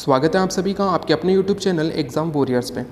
स्वागत है आप सभी का आपके अपने YouTube चैनल एग्ज़ाम वॉरियर्स पे।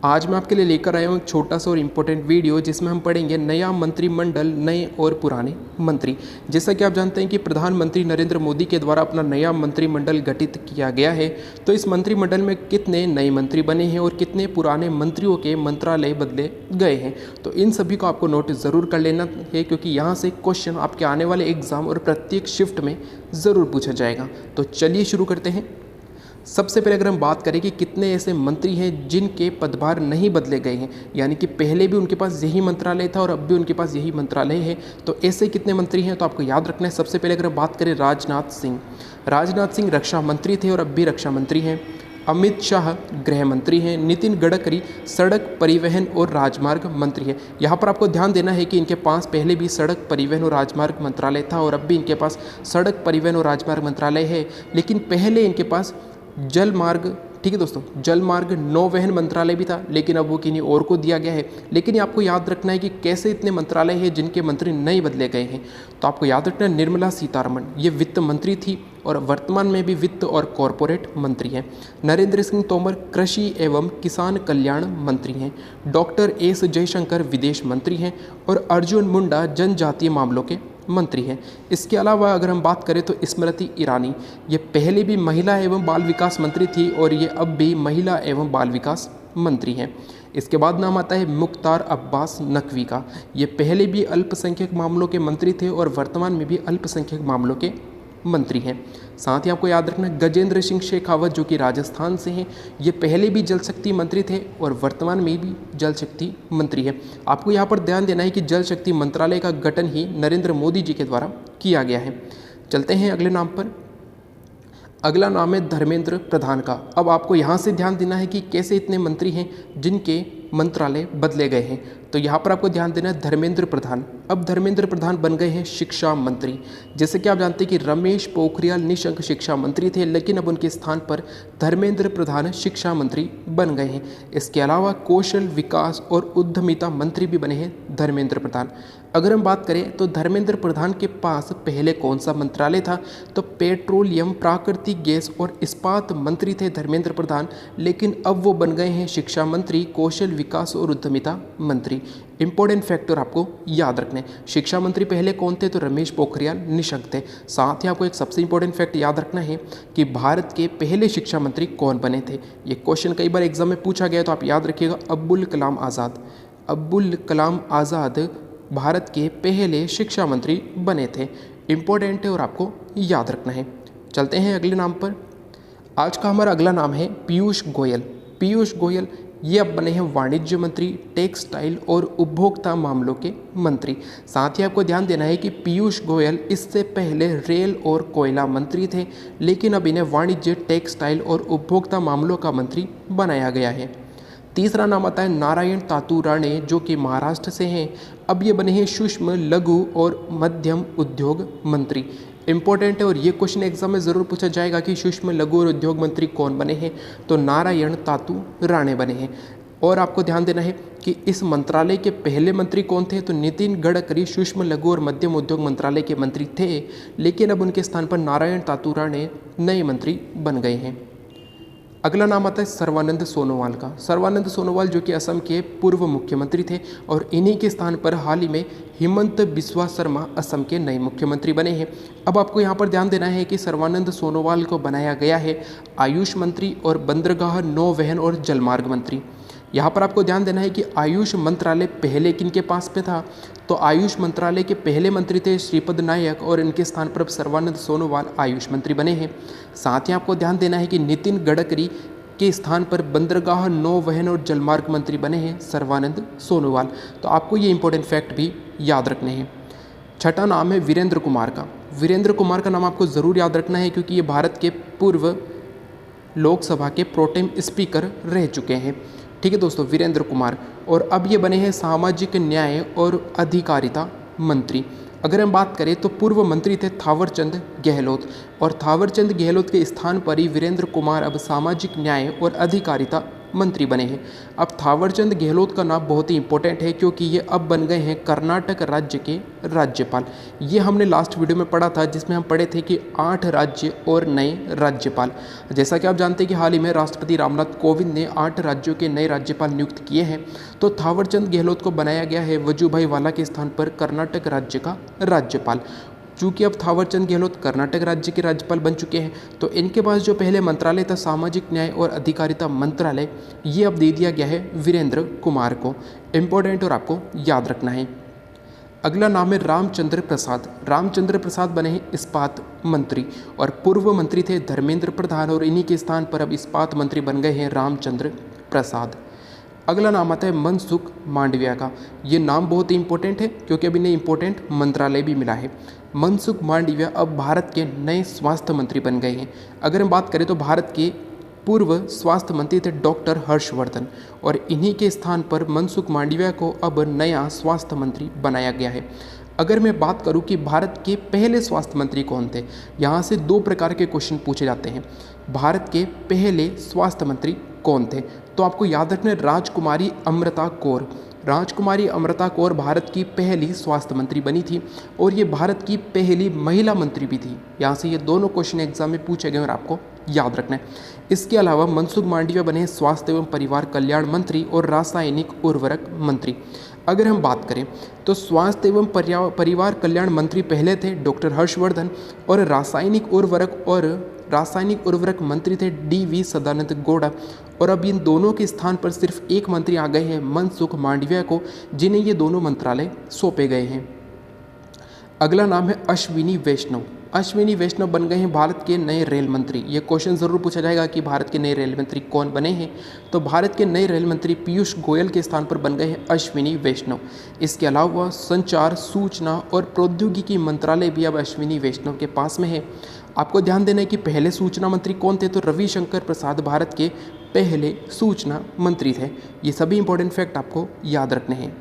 आज मैं आपके लिए लेकर आया हूँ एक छोटा सा और इम्पोर्टेंट वीडियो जिसमें हम पढ़ेंगे नया मंत्रिमंडल, नए और पुराने मंत्री। जैसा कि आप जानते हैं कि प्रधानमंत्री नरेंद्र मोदी के द्वारा अपना नया मंत्रिमंडल गठित किया गया है। तो इस मंत्रिमंडल में कितने नए मंत्री बने हैं और कितने पुराने मंत्रियों के मंत्रालय बदले गए हैं, तो इन सभी को आपको नोट ज़रूर कर लेना है, क्योंकि यहाँ से क्वेश्चन आपके आने वाले एग्ज़ाम और प्रत्येक शिफ्ट में ज़रूर पूछा जाएगा। तो चलिए शुरू करते हैं। सबसे पहले अगर हम बात करें कि कितने ऐसे मंत्री हैं जिनके पदभार नहीं बदले गए हैं, यानी कि पहले भी उनके पास यही मंत्रालय था और अब भी उनके पास यही मंत्रालय है, तो ऐसे कितने मंत्री हैं, तो आपको याद रखना है। सबसे पहले अगर हम बात करें राजनाथ सिंह रक्षा मंत्री थे और अब भी रक्षा मंत्री हैं। अमित शाह गृह मंत्री हैं। नितिन गडकरी सड़क परिवहन और राजमार्ग मंत्री है। यहाँ पर आपको ध्यान देना है कि इनके पास पहले भी सड़क परिवहन और राजमार्ग मंत्रालय था और अब भी इनके पास सड़क परिवहन और राजमार्ग मंत्रालय है, लेकिन पहले इनके पास जल मार्ग, ठीक है दोस्तों, जल मार्ग नौवहन मंत्रालय भी था, लेकिन अब वो किन्हीं और को दिया गया है। लेकिन ये आपको याद रखना है कि कैसे इतने मंत्रालय हैं जिनके मंत्री नहीं बदले गए हैं। तो आपको याद रखना है निर्मला सीतारमण ये वित्त मंत्री थी और वर्तमान में भी वित्त और कॉरपोरेट मंत्री हैं। नरेंद्र सिंह तोमर कृषि एवं किसान कल्याण मंत्री हैं। डॉक्टर एस जयशंकर विदेश मंत्री हैं और अर्जुन मुंडा जनजातीय मामलों के मंत्री हैं। इसके अलावा अगर हम बात करें तो स्मृति ईरानी ये पहले भी महिला एवं बाल विकास मंत्री थी और ये अब भी महिला एवं बाल विकास मंत्री हैं। इसके बाद नाम आता है मुख्तार अब्बास नकवी का। ये पहले भी अल्पसंख्यक मामलों के मंत्री थे और वर्तमान में भी अल्पसंख्यक मामलों के मंत्री हैं। साथ ही आपको याद रखना गजेंद्र सिंह शेखावत जो कि राजस्थान से हैं, ये पहले भी जल शक्ति मंत्री थे और वर्तमान में भी जल शक्ति मंत्री है। आपको यहाँ पर ध्यान देना है कि जल शक्ति मंत्रालय का गठन ही नरेंद्र मोदी जी के द्वारा किया गया है। चलते हैं अगले नाम पर। अगला नाम है धर्मेंद्र प्रधान का। अब आपको यहाँ से ध्यान देना है कि कैसे इतने मंत्री हैं जिनके मंत्रालय बदले गए हैं। तो यहाँ पर आपको ध्यान देना है धर्मेंद्र प्रधान। अब धर्मेंद्र प्रधान बन गए हैं शिक्षा मंत्री। जैसे कि आप जानते हैं कि रमेश पोखरियाल निशंक शिक्षा मंत्री थे, लेकिन अब उनके स्थान पर धर्मेंद्र प्रधान शिक्षा मंत्री बन गए हैं। इसके अलावा कौशल विकास और उद्यमिता मंत्री भी बने हैं धर्मेंद्र प्रधान। अगर हम बात करें तो धर्मेंद्र प्रधान के पास पहले कौन सा मंत्रालय था, तो पेट्रोलियम, प्राकृतिक गैस और इस्पात मंत्री थे धर्मेंद्र प्रधान, लेकिन अब वो बन गए हैं शिक्षा मंत्री, कौशल विकास और उद्यमिता मंत्री। इंपॉर्टेंट फैक्टर आपको याद रखने, शिक्षा मंत्री पहले कौन थे, तो रमेश पोखरियाल निशंक थे। साथ ही आपको एक सबसे इंपॉर्टेंट फैक्ट याद रखना है कि भारत के पहले शिक्षा मंत्री कौन बने थे। ये क्वेश्चन कई बार एग्जाम में पूछा गया, तो आप याद रखिएगा अब्दुल कलाम आज़ाद। अब्दुल कलाम आज़ाद भारत के पहले शिक्षा मंत्री बने थे। इम्पोर्टेंट है और आपको याद रखना है। चलते हैं अगले नाम पर। आज का हमारा अगला नाम है पीयूष गोयल। पीयूष गोयल ये अब बने हैं वाणिज्य मंत्री, टेक्सटाइल और उपभोक्ता मामलों के मंत्री। साथ ही आपको ध्यान देना है कि पीयूष गोयल इससे पहले रेल और कोयला मंत्री थे, लेकिन अब इन्हें वाणिज्य, टेक्सटाइल और उपभोक्ता मामलों का मंत्री बनाया गया है। तीसरा नाम आता है नारायण तातू राणे जो कि महाराष्ट्र से हैं। अब ये बने हैं सूक्ष्म, लघु और मध्यम उद्योग मंत्री। इंपॉर्टेंट है और ये क्वेश्चन एग्जाम में ज़रूर पूछा जाएगा कि सूक्ष्म, लघु और उद्योग मंत्री कौन बने हैं, तो नारायण तातू राणे बने हैं। और आपको ध्यान देना है कि इस मंत्रालय के पहले मंत्री कौन थे, तो नितिन गडकरी सूक्ष्म, लघु और मध्यम उद्योग मंत्रालय के मंत्री थे, लेकिन अब उनके स्थान पर नारायण तातू राणे नए मंत्री बन गए हैं। अगला नाम आता है सर्बानंद सोनोवाल का। सर्बानंद सोनोवाल जो कि असम के पूर्व मुख्यमंत्री थे और इन्हीं के स्थान पर हाल ही में हिमंत बिस्वा शर्मा असम के नए मुख्यमंत्री बने हैं। अब आपको यहाँ पर ध्यान देना है कि सर्बानंद सोनोवाल को बनाया गया है आयुष मंत्री और बंदरगाह, नौवहन और जलमार्ग मंत्री। यहाँ पर आपको ध्यान देना है कि आयुष मंत्रालय पहले किनके पास पे था, तो आयुष मंत्रालय के पहले मंत्री थे श्रीपद नायक और इनके स्थान पर अब सर्बानंद सोनोवाल आयुष मंत्री बने हैं। साथ ही आपको ध्यान देना है कि नितिन गडकरी के स्थान पर बंदरगाह, नौवहन और जलमार्ग मंत्री बने हैं सर्बानंद सोनोवाल। तो आपको ये इंपॉर्टेंट फैक्ट भी याद रखने हैं। छठा नाम है वीरेंद्र कुमार का। वीरेंद्र कुमार का नाम आपको ज़रूर याद रखना है, क्योंकि ये भारत के पूर्व लोकसभा के प्रोटेम स्पीकर रह चुके हैं। ठीक है दोस्तों, वीरेंद्र कुमार, और अब ये बने हैं सामाजिक न्याय और अधिकारिता मंत्री। अगर हम बात करें तो पूर्व मंत्री थे थावरचंद गहलोत, और थावरचंद गहलोत के स्थान पर ही वीरेंद्र कुमार अब सामाजिक न्याय और अधिकारिता मंत्री बने हैं। अब थावरचंद गहलोत का नाम बहुत ही इंपॉर्टेंट है क्योंकि ये अब बन गए हैं कर्नाटक राज्य के राज्यपाल। ये हमने लास्ट वीडियो में पढ़ा था जिसमें हम पढ़े थे कि 8 राज्य और नए राज्यपाल। जैसा कि आप जानते हैं कि हाल ही में राष्ट्रपति रामनाथ कोविंद ने 8 राज्यों के नए राज्यपाल नियुक्त किए हैं, तो थावरचंद गहलोत को बनाया गया है वजूभाई वाला के स्थान पर कर्नाटक राज्य का राज्यपाल। चूँकि अब थावरचंद गहलोत कर्नाटक राज्य के राज्यपाल बन चुके हैं, तो इनके पास जो पहले मंत्रालय था सामाजिक न्याय और अधिकारिता मंत्रालय, ये अब दे दिया गया है वीरेंद्र कुमार को। इम्पोर्टेंट और आपको याद रखना है। अगला नाम है रामचंद्र प्रसाद। रामचंद्र प्रसाद बने हैं इस्पात मंत्री और पूर्व मंत्री थे धर्मेंद्र प्रधान, और इन्हीं के स्थान पर अब इस्पात मंत्री बन गए हैं रामचंद्र प्रसाद। अगला नाम आता है मनसुख मांडविया का। ये नाम बहुत ही इंपॉर्टेंट है क्योंकि अब इन्हें इंपॉर्टेंट मंत्रालय भी मिला है। मनसुख मांडविया अब भारत के नए स्वास्थ्य मंत्री बन गए हैं। अगर हम बात करें तो भारत के पूर्व स्वास्थ्य मंत्री थे डॉक्टर हर्षवर्धन, और इन्हीं के स्थान पर मनसुख मांडविया को अब नया स्वास्थ्य मंत्री बनाया गया है। अगर मैं बात करूं कि भारत के पहले स्वास्थ्य मंत्री कौन थे, यहाँ से 2 प्रकार के क्वेश्चन पूछे जाते हैं। भारत के पहले स्वास्थ्य मंत्री कौन थे, तो आपको याद रखना है राजकुमारी अमृता कौर। राजकुमारी अमृता कौर भारत की पहली स्वास्थ्य मंत्री बनी थी और ये भारत की पहली महिला मंत्री भी थी। यहाँ से ये दोनों क्वेश्चन एग्जाम में पूछे गए और आपको याद रखना है। इसके अलावा मनसुख मांडविया बने स्वास्थ्य एवं परिवार कल्याण मंत्री और रासायनिक उर्वरक मंत्री। अगर हम बात करें तो स्वास्थ्य एवं परिवार कल्याण मंत्री पहले थे डॉक्टर हर्षवर्धन, और रासायनिक उर्वरक मंत्री थे DV सदानंद गौड़ा। और अब इन दोनों के स्थान पर सिर्फ एक मंत्री आ गए हैं मनसुख मांडविया को, जिन्हें ये दोनों मंत्रालय सौंपे गए हैं। अगला नाम है अश्विनी वैष्णव। अश्विनी वैष्णव बन गए हैं भारत के नए रेल मंत्री। ये क्वेश्चन ज़रूर पूछा जाएगा कि भारत के नए रेल मंत्री कौन बने हैं, तो भारत के नए रेल मंत्री पीयूष गोयल के स्थान पर बन गए हैं अश्विनी वैष्णव। इसके अलावा संचार, सूचना और प्रौद्योगिकी मंत्रालय भी अब अश्विनी वैष्णव के पास में है। आपको ध्यान देना है कि पहले सूचना मंत्री कौन थे, तो रविशंकर प्रसाद भारत के पहले सूचना मंत्री थे। ये सभी इंपॉर्टेंट फैक्ट आपको याद रखने हैं।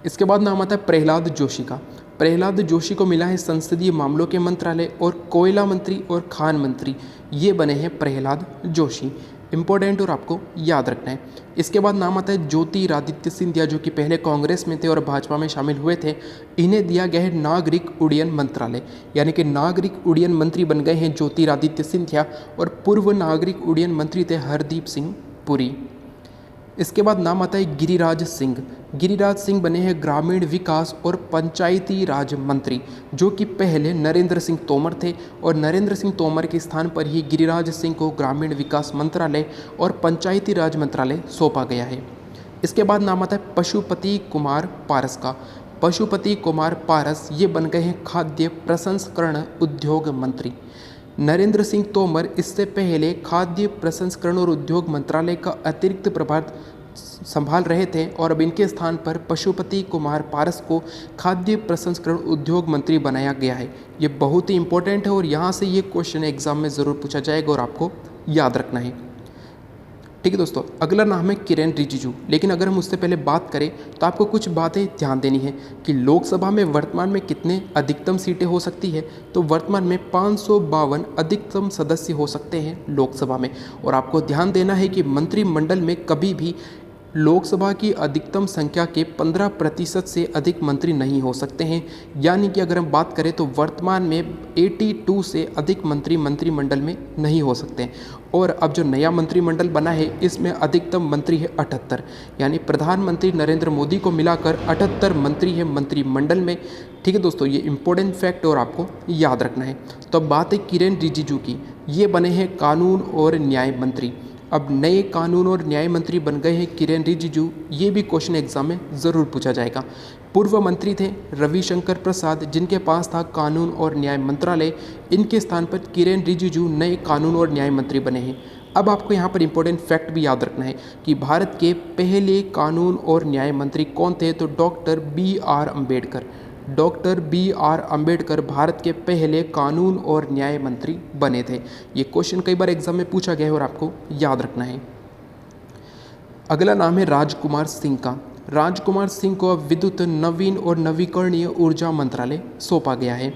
इसके बाद नाम आता है प्रहलाद जोशी का। प्रहलाद जोशी को मिला है संसदीय मामलों के मंत्रालय और कोयला मंत्री और खान मंत्री। ये बने हैं प्रहलाद जोशी। इंपॉर्टेंट और आपको याद रखना है। इसके बाद नाम आता है ज्योतिरादित्य सिंधिया, जो कि पहले कांग्रेस में थे और भाजपा में शामिल हुए थे। इन्हें दिया गया है नागरिक उड्डयन मंत्रालय, यानी कि नागरिक उड्डयन मंत्री बन गए हैं ज्योतिरादित्य सिंधिया, और पूर्व नागरिक उड्डयन मंत्री थे हरदीप सिंह पुरी। इसके बाद नाम आता है गिरिराज सिंह। गिरिराज सिंह बने हैं ग्रामीण विकास और पंचायती राज मंत्री, जो कि पहले नरेंद्र सिंह तोमर थे, और नरेंद्र सिंह तोमर के स्थान पर ही गिरिराज सिंह को ग्रामीण विकास मंत्रालय और पंचायती राज मंत्रालय सौंपा गया है। इसके बाद नाम आता है पशुपति कुमार पारस का। पशुपति कुमार पारस ये बन गए हैं खाद्य प्रसंस्करण उद्योग मंत्री। नरेंद्र सिंह तोमर इससे पहले खाद्य प्रसंस्करण और उद्योग मंत्रालय का अतिरिक्त प्रभार संभाल रहे थे, और अब इनके स्थान पर पशुपति कुमार पारस को खाद्य प्रसंस्करण उद्योग मंत्री बनाया गया है। ये बहुत ही इंपॉर्टेंट है और यहाँ से ये क्वेश्चन एग्जाम में ज़रूर पूछा जाएगा और आपको याद रखना है। ठीक है दोस्तों, अगला नाम है किरेन रिजिजू। लेकिन अगर हम उससे पहले बात करें तो आपको कुछ बातें ध्यान देनी है कि लोकसभा में वर्तमान में कितने अधिकतम सीटें हो सकती है। तो वर्तमान में 552 अधिकतम सदस्य हो सकते हैं लोकसभा में, और आपको ध्यान देना है कि मंत्रिमंडल में कभी भी लोकसभा की अधिकतम संख्या के 15% से अधिक मंत्री नहीं हो सकते हैं। यानी कि अगर हम बात करें तो वर्तमान में 82 से अधिक मंत्री मंत्रिमंडल में नहीं हो सकते। और अब जो नया मंत्रिमंडल बना है इसमें अधिकतम मंत्री है 78, यानी प्रधानमंत्री नरेंद्र मोदी को मिलाकर 78 मंत्री है मंत्रिमंडल में। ठीक है दोस्तों, ये इंपॉर्टेंट फैक्ट और आपको याद रखना है। तो अब बात है किरेन रिजिजू की। ये बने हैं कानून और न्याय मंत्री। अब नए कानून और न्याय मंत्री बन गए हैं किरेन रिजिजू। ये भी क्वेश्चन एग्जाम में ज़रूर पूछा जाएगा। पूर्व मंत्री थे रविशंकर प्रसाद, जिनके पास था कानून और न्याय मंत्रालय। इनके स्थान पर किरेन रिजिजू नए कानून और न्याय मंत्री बने हैं। अब आपको यहाँ पर इंपॉर्टेंट फैक्ट भी याद रखना है कि भारत के पहले कानून और न्याय मंत्री कौन थे, तो doctor BR Ambedkar. Doctor BR Ambedkar Bharat के पहले कानून और न्याय मंत्री बने थे। ये क्वेश्चन कई बार एग्जाम में पूछा गया है और आपको याद रखना है। अगला नाम है राजकुमार सिंह का। राजकुमार सिंह को अब विद्युत, नवीन और नवीकरणीय ऊर्जा मंत्रालय सौंपा गया है।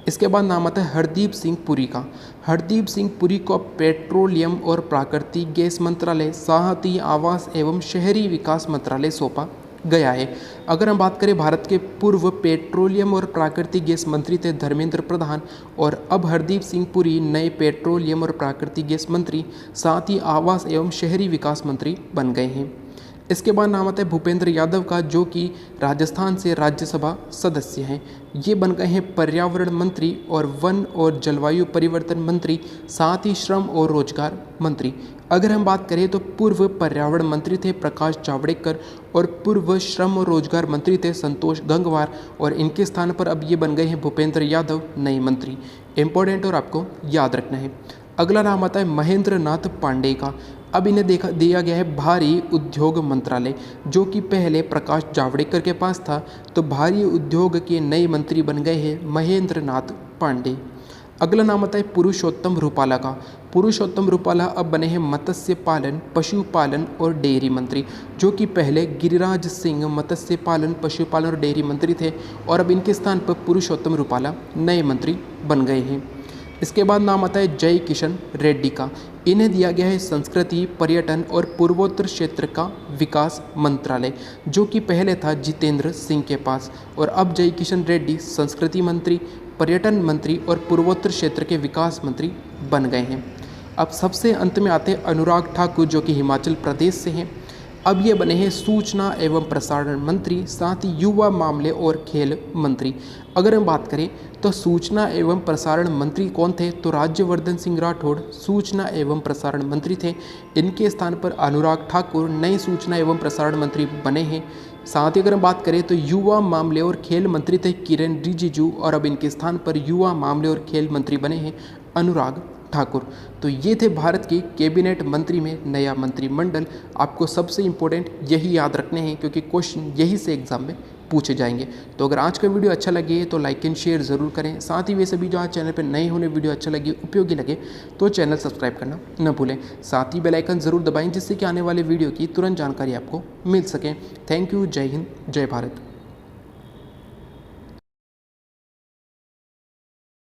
इसके बाद नाम आता है हरदीप सिंह पुरी का। हरदीप सिंह पुरी को पेट्रोलियम और प्राकृतिक गैस मंत्रालय, साथ ही आवास एवं शहरी विकास मंत्रालय सौंपा गया है। अगर हम बात करें, भारत के पूर्व पेट्रोलियम और प्राकृतिक गैस मंत्री थे धर्मेंद्र प्रधान, और अब हरदीप सिंह पुरी नए पेट्रोलियम और प्राकृतिक गैस मंत्री, साथ ही आवास एवं शहरी विकास मंत्री बन गए हैं। इसके बाद नाम आता है भूपेंद्र यादव का, जो कि राजस्थान से राज्यसभा सदस्य हैं। ये बन गए हैं पर्यावरण मंत्री और वन और जलवायु परिवर्तन मंत्री, साथ ही श्रम और रोजगार मंत्री। अगर हम बात करें तो पूर्व पर्यावरण मंत्री थे प्रकाश जावड़ेकर और पूर्व श्रम और रोजगार मंत्री थे संतोष गंगवार, और इनके स्थान पर अब ये बन गए हैं भूपेंद्र यादव नए मंत्री। इंपॉर्टेंट और आपको याद रखना है। अगला नाम आता है महेंद्र नाथ पांडे का। अब इन्हें दिया गया है भारी उद्योग मंत्रालय, जो कि पहले प्रकाश जावड़ेकर के पास था। तो भारी उद्योग के नए मंत्री बन गए हैं महेंद्र नाथ पांडे। अगला नाम आता है पुरुषोत्तम रूपाला का। पुरुषोत्तम रूपाला अब बने हैं मत्स्य पालन, पशुपालन और डेयरी मंत्री, जो कि पहले गिरिराज सिंह मत्स्य पालन, पशुपालन और डेयरी मंत्री थे, और अब इनके स्थान पर पुरुषोत्तम रूपाला नए मंत्री बन गए हैं। इसके बाद नाम आता है जय किशन रेड्डी का। इन्हें दिया गया है संस्कृति, पर्यटन और पूर्वोत्तर क्षेत्र का विकास मंत्रालय, जो कि पहले था जितेंद्र सिंह के पास, और अब जय किशन रेड्डी संस्कृति मंत्री, पर्यटन मंत्री और पूर्वोत्तर क्षेत्र के विकास मंत्री बन गए हैं। अब सबसे अंत में आते हैं अनुराग ठाकुर, जो कि हिमाचल प्रदेश से हैं। अब ये बने हैं सूचना एवं प्रसारण मंत्री, साथ ही युवा मामले और खेल मंत्री। अगर हम बात करें तो सूचना एवं प्रसारण मंत्री कौन थे, तो राज्यवर्धन सिंह राठौड़ सूचना एवं प्रसारण मंत्री थे। इनके स्थान पर अनुराग ठाकुर नए सूचना एवं प्रसारण मंत्री बने हैं। साथ ही अगर हम बात करें तो युवा मामले और खेल मंत्री थे किरेन रिजिजू, और अब इनके स्थान पर युवा मामले और खेल मंत्री बने हैं अनुराग ठाकुर। तो ये थे भारत की कैबिनेट मंत्री में नया मंत्रिमंडल। आपको सबसे इम्पोर्टेंट यही याद रखने हैं, क्योंकि क्वेश्चन यही से एग्जाम में पूछे जाएंगे। तो अगर आज का वीडियो अच्छा लगे तो लाइक एंड शेयर ज़रूर करें। साथ ही वैसे भी जो आज चैनल पर नए होने वीडियो अच्छा लगे, उपयोगी लगे, तो चैनल सब्सक्राइब करना न भूलें। साथ ही बेल आइकन ज़रूर दबाएं, जिससे कि आने वाले वीडियो की तुरंत जानकारी आपको मिल सके। Thank you. जय हिंद, जय भारत।